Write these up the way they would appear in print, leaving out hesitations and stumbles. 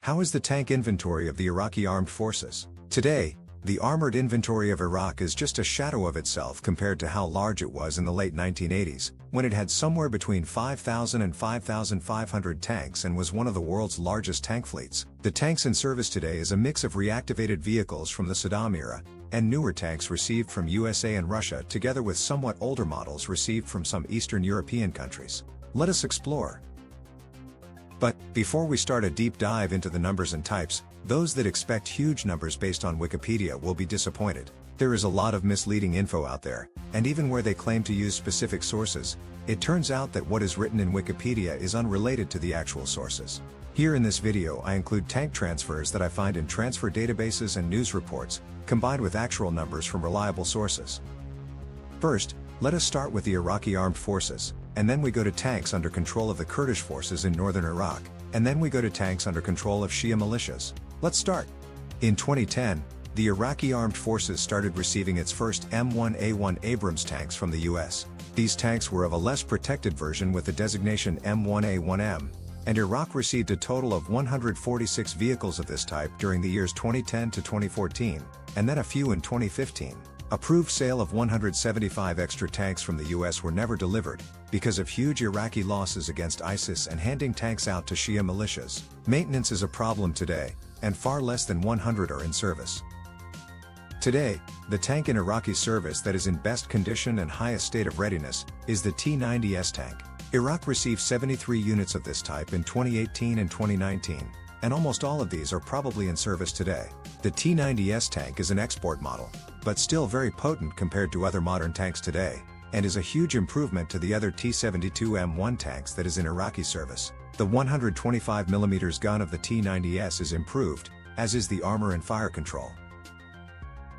How is the tank inventory of the Iraqi armed forces? Today, the armored inventory of Iraq is just a shadow of itself compared to how large it was in the late 1980s, when it had somewhere between 5,000 and 5,500 tanks and was one of the world's largest tank fleets. The tanks in service today is a mix of reactivated vehicles from the Saddam era, and newer tanks received from USA and Russia together with somewhat older models received from some Eastern European countries. Let us explore. But, before we start a deep dive into the numbers and types, those that expect huge numbers based on Wikipedia will be disappointed. There is a lot of misleading info out there, and even where they claim to use specific sources, it turns out that what is written in Wikipedia is unrelated to the actual sources. Here in this video I include tank transfers that I find in transfer databases and news reports, combined with actual numbers from reliable sources. First, let us start with the Iraqi armed forces, and then we go to tanks under control of the Kurdish forces in northern Iraq, and then we go to tanks under control of Shia militias. Let's start. In 2010, the Iraqi armed forces started receiving its first M1A1 Abrams tanks from the US. These tanks were of a less protected version with the designation M1A1M, and Iraq received a total of 146 vehicles of this type during the years 2010 to 2014, and then a few in 2015. Approved sale of 175 extra tanks from the US were never delivered, because of huge Iraqi losses against ISIS and handing tanks out to Shia militias. Maintenance is a problem today, and far less than 100 are in service. Today, the tank in Iraqi service that is in best condition and highest state of readiness is the T-90S tank. Iraq received 73 units of this type in 2018 and 2019, and almost all of these are probably in service today. The T-90S tank is an export model, but still very potent compared to other modern tanks today, and is a huge improvement to the other T-72M1 tanks that is in Iraqi service. The 125mm gun of the T-90S is improved, as is the armor and fire control.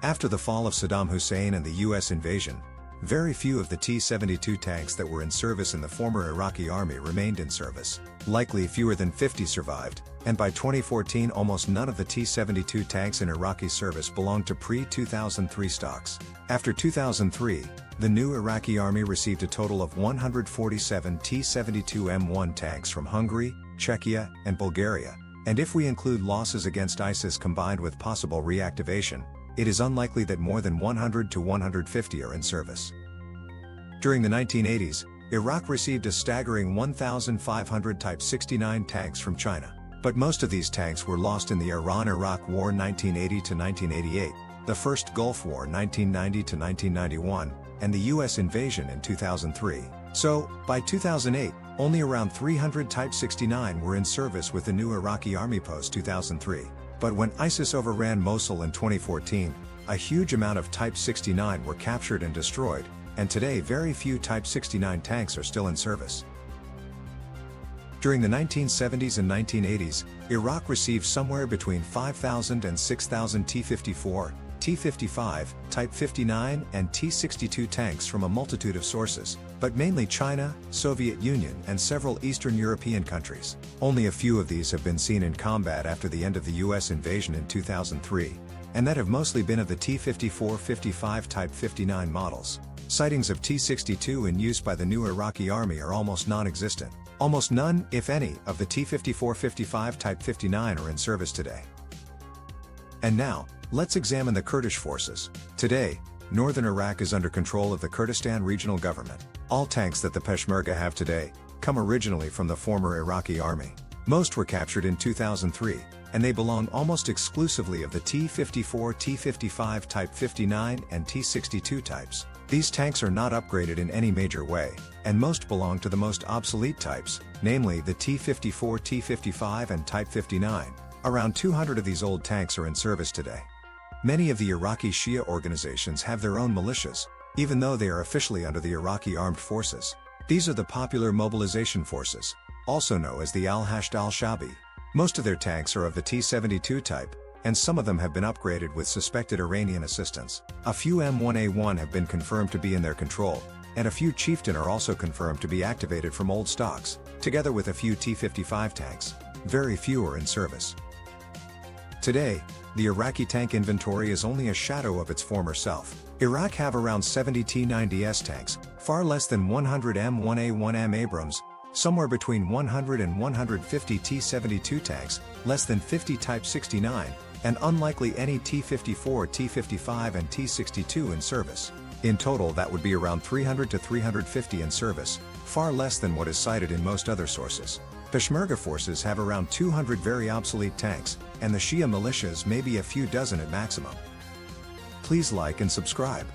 After the fall of Saddam Hussein and the US invasion, very few of the T-72 tanks that were in service in the former Iraqi army remained in service. Likely fewer than 50 survived, and by 2014 almost none of the T-72 tanks in Iraqi service belonged to pre-2003 stocks. After 2003, the new Iraqi army received a total of 147 T-72M1 tanks from Hungary, Czechia, and Bulgaria, and if we include losses against ISIS combined with possible reactivation, it is unlikely that more than 100 to 150 are in service. During the 1980s, Iraq received a staggering 1,500 Type 69 tanks from China. But most of these tanks were lost in the Iran-Iraq War 1980 to 1988, the First Gulf War 1990 to 1991, and the US invasion in 2003. So, by 2008, only around 300 Type 69 were in service with the new Iraqi army post-2003. But when ISIS overran Mosul in 2014, a huge amount of Type 69 were captured and destroyed, and today very few Type 69 tanks are still in service. During the 1970s and 1980s, Iraq received somewhere between 5,000 and 6,000 T-54, T-55, Type 59 and T-62 tanks from a multitude of sources, but mainly China, Soviet Union and several Eastern European countries. Only a few of these have been seen in combat after the end of the US invasion in 2003, and that have mostly been of the T-54-55 Type 59 models. Sightings of T-62 in use by the new Iraqi army are almost non-existent. Almost none, if any, of the T-54-55 Type 59 are in service today. And now, let's examine the Kurdish forces. Today, northern Iraq is under control of the Kurdistan Regional Government. All tanks that the Peshmerga have today come originally from the former Iraqi army. Most were captured in 2003, and they belong almost exclusively of the T-54, T-55 Type 59 and T-62 types. These tanks are not upgraded in any major way, and most belong to the most obsolete types, namely the T-54, T-55 and Type 59. Around 200 of these old tanks are in service today. Many of the Iraqi Shia organizations have their own militias, even though they are officially under the Iraqi armed forces. These are the Popular Mobilization Forces, also known as the Al-Hashd al-Shabi. Most of their tanks are of the T-72 type, and some of them have been upgraded with suspected Iranian assistance. A few M1A1 have been confirmed to be in their control, and a few Chieftain are also confirmed to be activated from old stocks, together with a few T-55 tanks. Very few are in service. Today, the Iraqi tank inventory is only a shadow of its former self. Iraq have around 70 T-90S tanks, far less than 100 M1A1M Abrams, somewhere between 100 and 150 T-72 tanks, less than 50 Type 69, and unlikely any T-54, T-55 and T-62 in service. In total that would be around 300 to 350 in service, far less than what is cited in most other sources. Peshmerga forces have around 200 very obsolete tanks, and the Shia militias maybe a few dozen at maximum. Please like and subscribe.